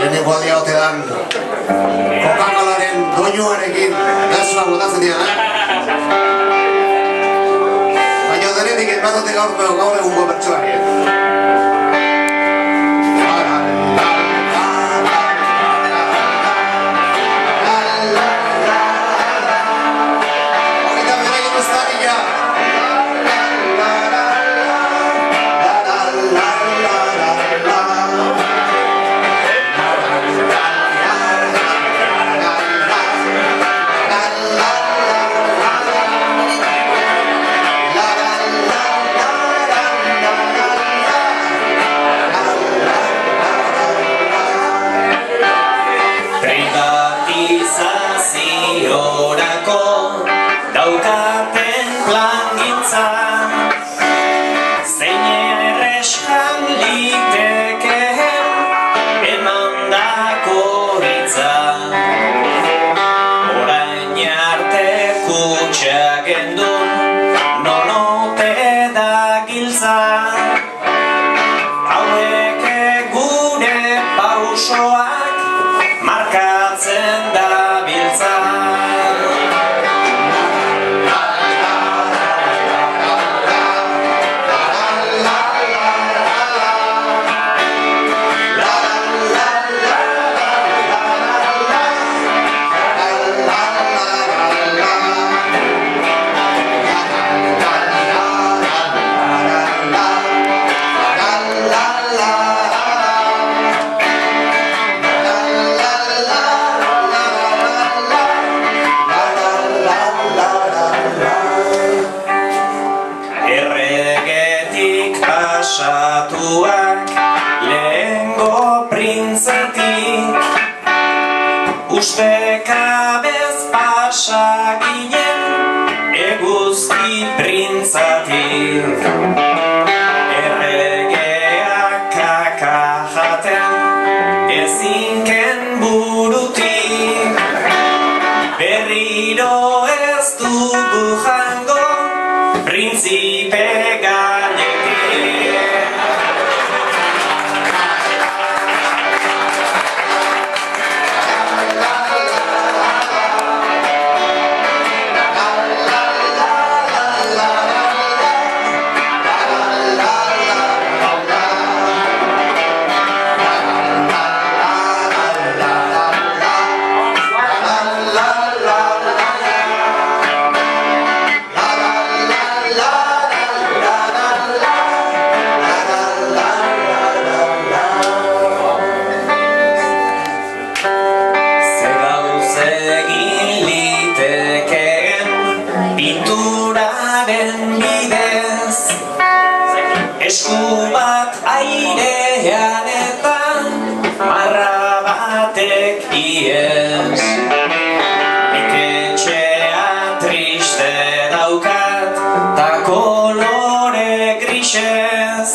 lehenengo aldia ote dan Coca-Colaren doinuarekin gasua botatzen dira, baina denetik enbatote gaur egungo pertsonak. Ustekabez pasa ginen eguzki printzatik, erregeak kaka jaten ezinken burutik, berriro ez dugu jango printzipe gainetik. Esku bat airean eta marra batek iez, nik etxea triste daukat ta kolore grisez,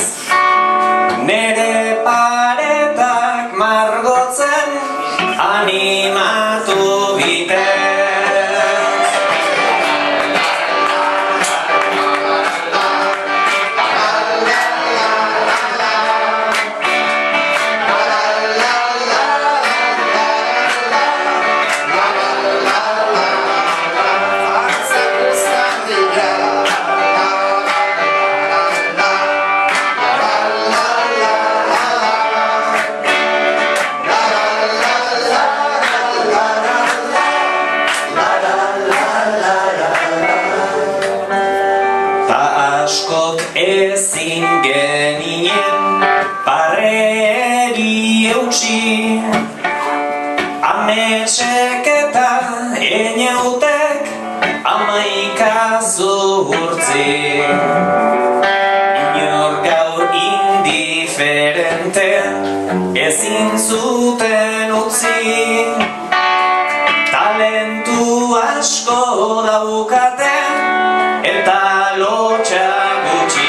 nere paretak margotzen animatu bitez. Ezin genien parreri eutsi, ametsek eta enautek amaika zuhurtzi. Inor gaur indiferente ezin zuten utzi, talentu asko daukaten eta lotxa gutxi.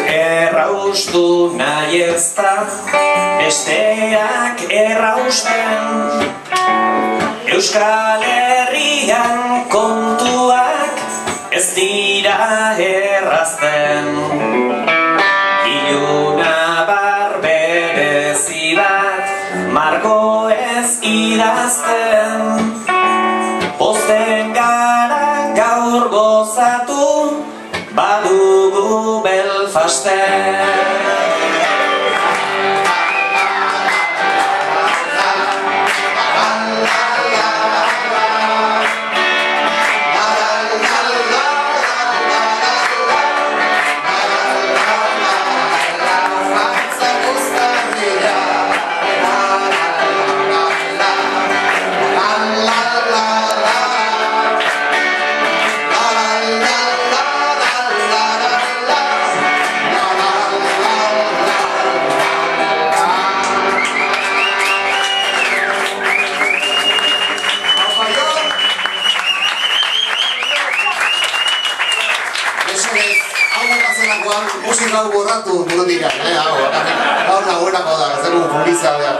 erraustu nahi ez da besteak errausten. Euskal Herrian kontuak ez dira errazten. Iluna berezi bat margo ez idazten. Pozten gara gaur gozatu badugu Belfasten. Musika hau borratu burutik, hau da buenako da, zer publizitatea.